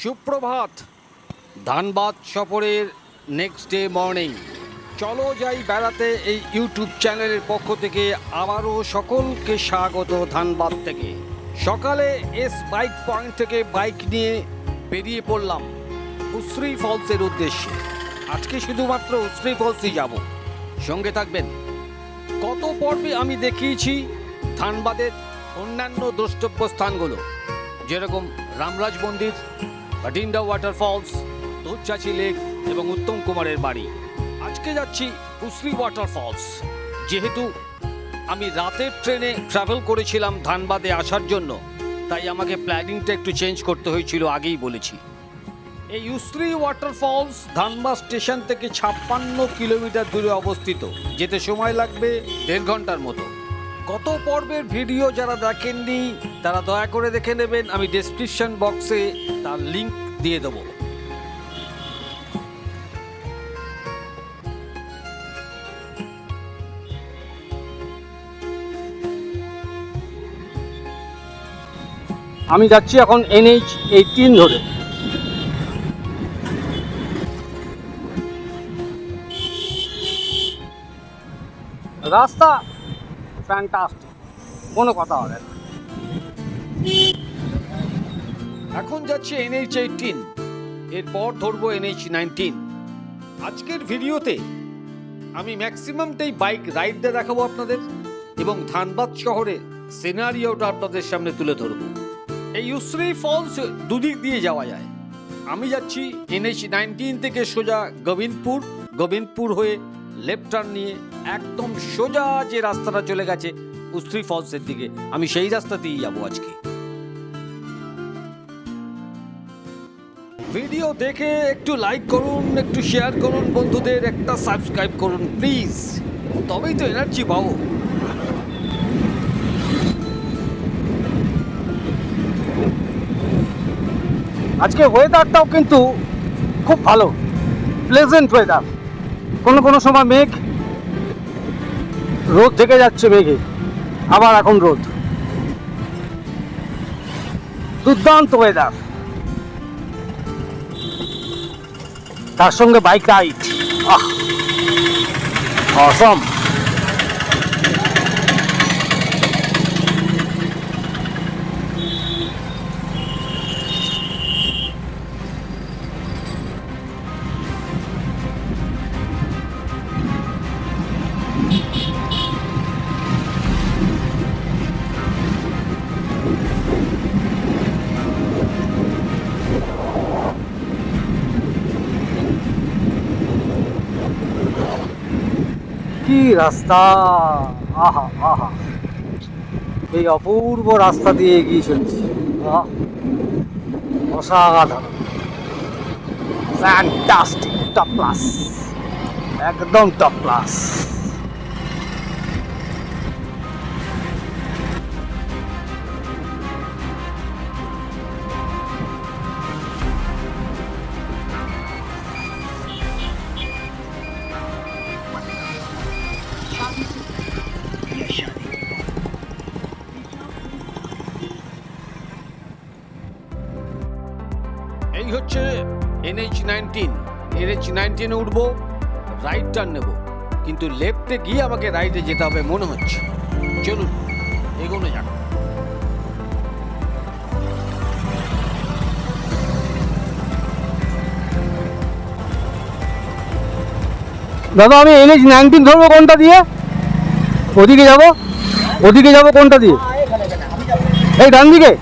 সুপ্রভাত। ধানবাদ সফরের next day morning. চলো যাই বেড়াতে এই ইউটিউব চ্যানেলের পক্ষ থেকে আবারও সকলকে স্বাগত ধানবাদ থেকে। সকালে এস বাইক পয়েন্ট থেকে বাইক নিয়ে বেরিয়ে পড়লাম উশ্রী ফলসের উদ্দেশ্যে। আজকে শুধুমাত্র উশ্রী ফলসই যাব, সঙ্গে থাকবেন। গত পর্বে আমি দেখিয়েছি ধানবাদের অন্যান্য দ্রষ্টব্য স্থানগুলো, যেরকম রামরাজ মন্দির, ভাটিন্ডা ওয়াটারফলস, দুধচাচি লেক এবং উত্তম কুমারের বাড়ি। আজকে যাচ্ছি উশ্রী ওয়াটারফলস। যেহেতু আমি রাতের ট্রেনে ট্রাভেল করেছিলাম ধানবাদে আসার জন্য, তাই আমাকে প্ল্যানিংটা একটু চেঞ্জ করতে হয়েছিল, আগেই বলেছি। এই উশ্রী ওয়াটারফলস ধানবাদ স্টেশন থেকে 56 কিলোমিটার দূরে অবস্থিত। যেতে সময় লাগবে 1.5 ঘন্টার মতো। গত পর্বের ভিডিও যারা দেখেননি তারা দয়া করে দেখে নেবেন, আমি ডেসক্রিপশন বক্সে তার লিংক দিয়ে দেবো। আমি যাচ্ছি এখন NH 18 ধরে। রাস্তা ফ্যান্টাস্টিক, কোনো কথা হবে না। এখন যাচ্ছি NH 18, এরপর ধরবো NH 19। আজকের ভিডিওতে আমি ম্যাক্সিমামটাই বাইক রাইডটা দেখাবো আপনাদের, এবং ধানবাদ শহরে সিনারিওটা আপনাদের সামনে তুলে ধরবো। এই উশ্রী ফলস দুদিক দিয়ে যাওয়া যায়। আমি যাচ্ছি NH 19 থেকে সোজা গোবিন্দপুর হয়ে লেফট টার্ন নিয়ে একদম সোজা যে রাস্তাটা চলে গেছে উশ্রী ফলসের দিকে, আমি সেই রাস্তাতেই যাবো আজকে। ভিডিও দেখে একটু লাইক করুন, একটু শেয়ার করুন, বন্ধুদের একটা সাবস্ক্রাইব করুন প্লিজ, তবেই তো এনার্জি পাবো। আজকে ওয়েদারটাও কিন্তু খুব ভালো, প্লেজেন্ট ওয়েদার। কোনো সময় মেঘ, রোদ থেকে যাচ্ছে মেঘে, আবার এখন রোদ। দুর্দান্ত ওয়েদার, তার সঙ্গে বাইক রাইড, অসম। কি রাস্তা, আহা আহা, এই অপূর্ব রাস্তা দিয়ে এগিয়ে চলছি। অসাধারণ, ফ্যান্টাস্টিক, টপ ক্লাস, একদম টপ ক্লাস। এই হচ্ছে NH 19। NH 19 উঠবো, রাইট টার্ন নেব, কিন্তু লেফটে গিয়ে আমাকে রাইটে যেতে হবে মনে হচ্ছে। চলুন এগোনো যাক। দাদা আমি NH 19 ধরবো কোনটা দিয়ে? ওদিকে যাব কোনটা দিয়ে? এই ডান দিকে।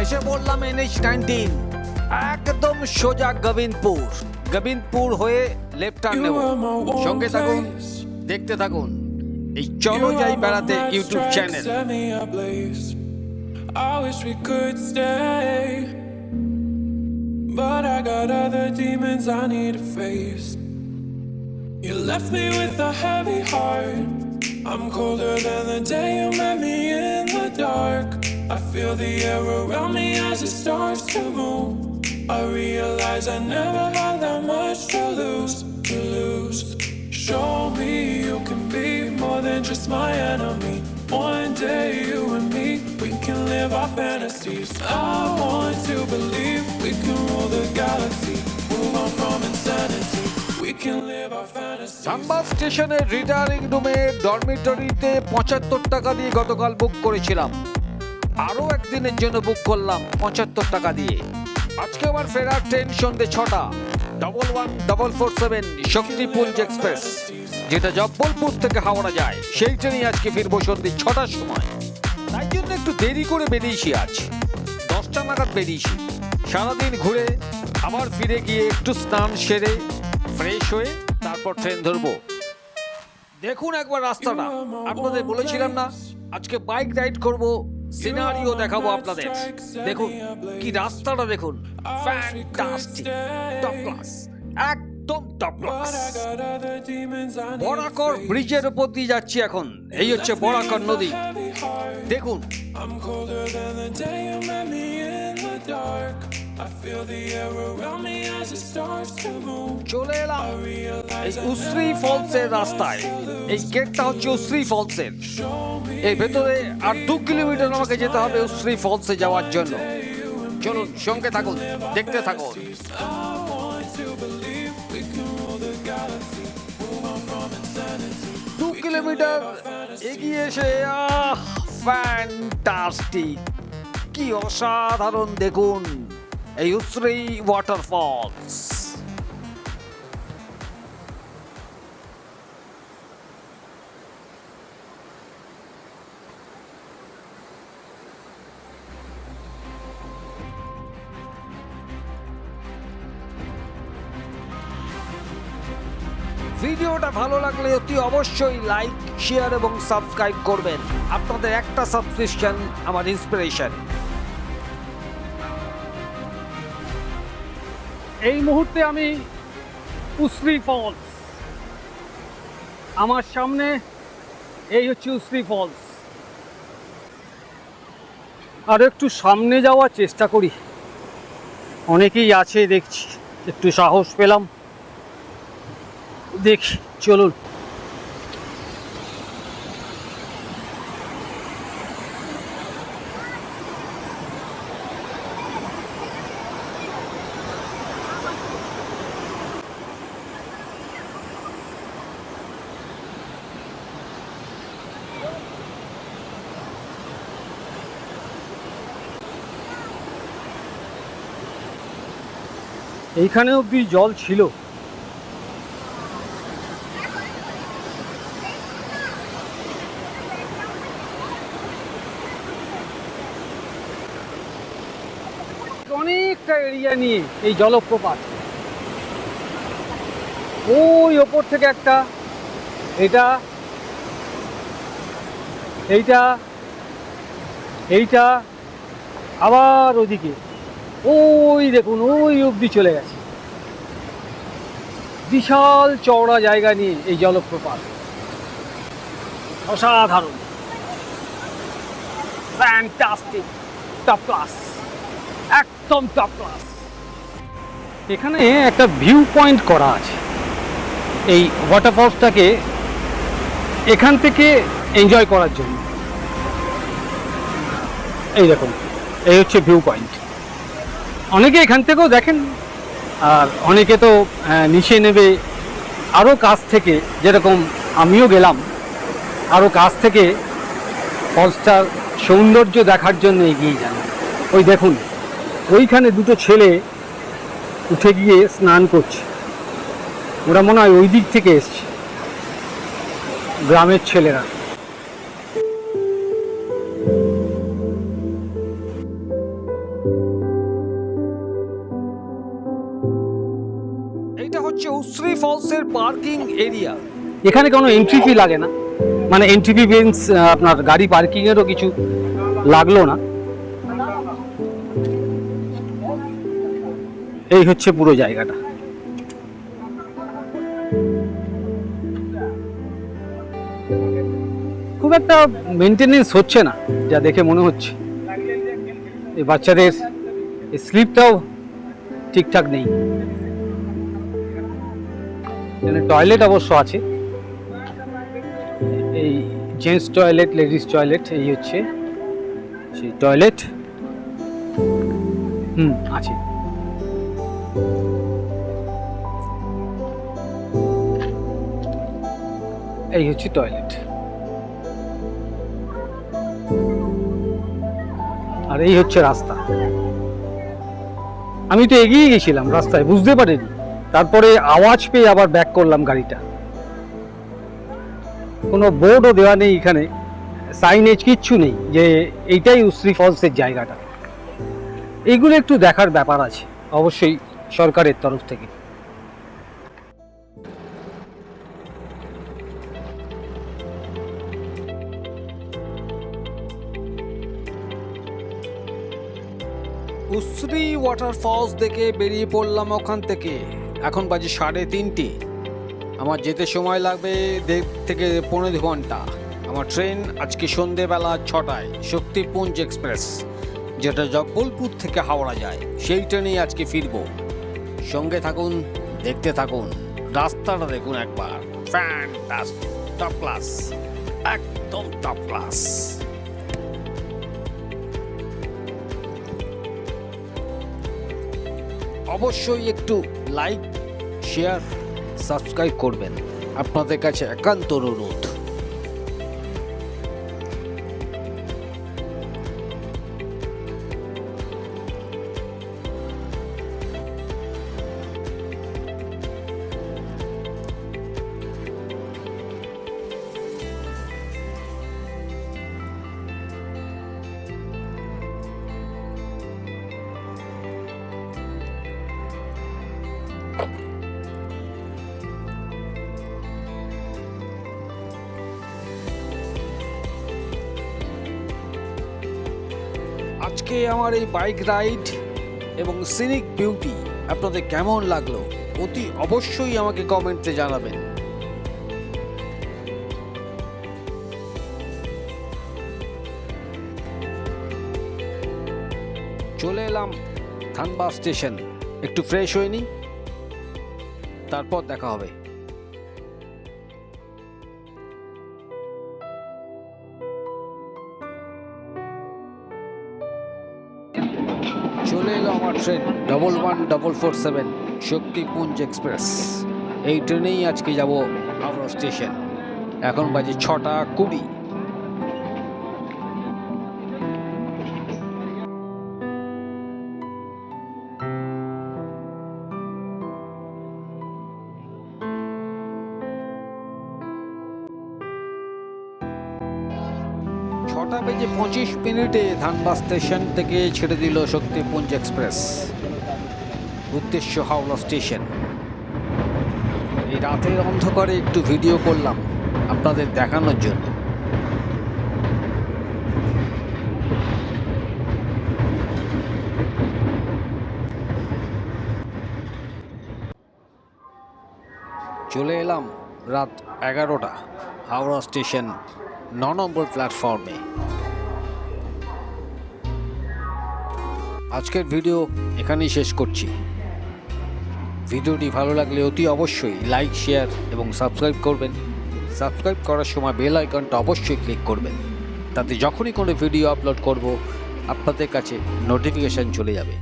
এসে বললাম NH 19, একদম সোজা গোবিন্দপুর হয়ে লেফট টার্ন নেব। সঙ্গে থাকুন, দেখতে থাকুন। এই চলো যাই বেড়াতে YouTube channel. I wish we could stay, but I got other demons I need to face. You left me with a heavy heart. I'm colder than the day you met me in the dark. I feel the air around me as it starts to move. I realize I never had that much to lose. Show me you can be more than just my enemy. One day you and me, we can live our fantasies. I want to believe we can rule the galaxy. Move on from insanity. We can live our fantasies. Dhanbad স্টেশনের retiring রুমে ডরমিটরিতে 75 টাকা দিয়ে গতকাল বুক করেছিলাম। আরও একদিনের জন্য বুক করলাম 75 টাকা দিয়ে। আজকে আমার ফেরার ট্রেন সন্ধ্যে 6টা 11447 শক্তিপুঞ্জ এক্সপ্রেস, যেটা জব্বলপুর থেকে হাওড়া যায়। সেই ট্রেনে আজকে ফিরবো সন্ধ্যে 6টার সময়। তাই জন্য একটু দেরি করে বেরিয়েছি। আজ 10টা নাগাদ বেরিয়েছি। সারাদিন ঘুরে আবার ফিরে গিয়ে একটু স্নান সেরে ফ্রেশ হয়ে তারপর ট্রেন ধরবো। দেখুন একবার রাস্তাটা, আপনাদের বলেছিলাম না আজকে বাইক রাইড করব, সিনারিও দেখাবো আপনাদের। দেখুন কি রাস্তাটা, দেখুন ফ্যান্টাস্টিক, টপ ক্লাস, একদম টপ ক্লাস। বরাকর ব্রিজের উপর দিয়ে যাচ্ছি এখন। এই হচ্ছে বরাকর নদী, দেখুন। চলে এলাম এই উশ্রী ফলসের রাস্তায়। এই গেটটা হচ্ছে উশ্রী ফলসের। এই ভেতরে আর 2 কিলোমিটার আমাকে যেতে হবে উশ্রী ফলসে যাওয়ার জন্য। চলুন সঙ্গে থাকুন, দেখতে থাকুন। 2 কিলোমিটার এগিয়ে এসে ফ্যান্টাস্টিক, কি অসাধারণ দেখুন এই উশ্রী ওয়াটারফলস। ভিডিওটা ভালো লাগলে অতি অবশ্যই লাইক, শেয়ার এবং সাবস্ক্রাইব করবেন। আপনাদের একটা সাবস্ক্রিপশন আমার ইন্সপিরেশন। এই মুহূর্তে আমি উশ্রী ফলস, আমার সামনে এই হচ্ছে উশ্রী ফলস। আর একটু সামনে যাওয়ার চেষ্টা করি, অনেকেই আছে দেখছি, একটু সাহস পেলাম, দেখি চলুন। এইখানে অব্দি জল ছিল। অনেকটা এরিয়া নিয়ে এই জলপ্রপাত। ওই ওপর থেকে একটা, এইটা এইটা এইটা আবার ওদিকে, ওই দেখুন ওই অবধি চলে গেছে। বিশাল চওড়া জায়গা নিয়ে এই জলপ্রপাত, অসাধারণ, ফ্যান্টাস্টিক, টপ ক্লাস, একদম টপ ক্লাস। এখানে একটা ভিউ পয়েন্ট করা আছে। এই ওয়াটারফলসটাকে এখান থেকে এনজয় করার জন্য। এই দেখুন, এই হচ্ছে ভিউ পয়েন্ট। অনেকে এখান থেকেও দেখেন, আর অনেকে তো নিচে নেবে আরও কাছ থেকে, যেরকম আমিও গেলাম আরও কাছ থেকে ফলসটার সৌন্দর্য দেখার জন্য এগিয়ে যান। ওই দেখুন ওইখানে দুটো ছেলে উঠে গিয়ে স্নান করছে। ওরা মনে হয় ওই দিক থেকে এসছে, গ্রামের ছেলেরা। এইটা হচ্ছে উশ্রী ফলসের পার্কিং এরিয়া। এখানে কোনো এন্ট্রি ফি লাগে না, মানে এন্ট্রি বেঞ্চ আপনার গাড়ি পার্কিংয়েরও কিছু লাগলো না। এই হচ্ছে পুরো জায়গাটা। খুব একটা মেনটেনেন্স হচ্ছে না যা দেখে মনে হচ্ছে। এই বাচ্চাদের স্লিপটাও ঠিকঠাক নেই। এখানে টয়লেট অবশ্য আছে, এই জেন্টস টয়লেট, লেডিস টয়লেট, এই হচ্ছে সেই টয়লেট। আছে। এই হচ্ছে টয়লেট, আর এই হচ্ছে রাস্তা। আমি তো এগিয়ে গেছিলাম রাস্তায়, বুঝতে পারিনি, তারপরে আওয়াজ পেয়ে আবার ব্যাক করলাম গাড়িটা। কোনো বোর্ডও দেওয়া নেই এখানে, সাইনেজ কিচ্ছু নেই যে এইটাই উশ্রী ফলসের জায়গাটা। এইগুলো একটু দেখার ব্যাপার আছে অবশ্যই সরকারের তরফ থেকে। উশ্রী ওয়াটারফলস দেখে বেরিয়ে পড়লাম ওখান থেকে। এখন বাজে 3:30। আমার যেতে সময় লাগবে 1.5 থেকে 15 ঘন্টা। আমার ট্রেন আজকে সন্ধেবেলা 6টায়, শক্তিপুঞ্জ এক্সপ্রেস, যেটা জব্বলপুর থেকে হাওড়া যায়। সেই ট্রেনেই আজকে ফিরবো। সঙ্গে থাকুন, দেখতে থাকুন। রাস্তাটা দেখুন একবার, ফ্যান্টাস্টিক, টপ ক্লাস, একদম টপ ক্লাস। অবশ্যই একটু লাইক, শেয়ার, সাবস্ক্রাইব করবেন, আপনাদের কাছে একান্ত অনুরোধ। আজকে আমার এই বাইক রাইড এবং সিনিক বিউটি আপনাদের কেমন লাগলো অতি অবশ্যই আমাকে কমেন্টে জানাবেন। চলে এলাম ধানবাদ স্টেশন, একটু ফ্রেশ হয়ে নিই, তারপর দেখা হবে। চলে এলো আমার ট্রেন 11447 শক্তিপুঞ্জ এক্সপ্রেস। এই ট্রেনেই আজকে যাব হাওড়া স্টেশন। এখন বাজে 6:20। ছটা বেজে 25 মিনিটে ধানবাদ স্টেশন থেকে ছেড়ে দিল শক্তিপুঞ্জ এক্সপ্রেস, উদ্দেশ্য হাওড়া স্টেশন। এই রাতের অন্ধকারে একটু ভিডিও করলাম আপনাদের দেখানোর জন্য। চলে এলাম রাত 11টা হাওড়া স্টেশন 9 নম্বর প্ল্যাটফর্মে। আজকের ভিডিও এখানেই শেষ করছি। ভিডিওটি ভালো লাগলে অতি অবশ্যই লাইক, শেয়ার এবং সাবস্ক্রাইব করবেন। সাবস্ক্রাইব করার সময় বেল আইকনটা অবশ্যই ক্লিক করবেন, তাতে যখনই কোনো ভিডিও আপলোড করব আপনাদের কাছে নোটিফিকেশান চলে যাবে।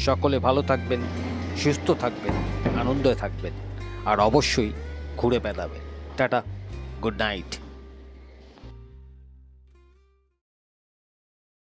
সকলে ভালো থাকবেন, সুস্থ থাকবেন, আনন্দে থাকবেন, আর অবশ্যই ঘুরে বেড়াবেন। Tata, good night.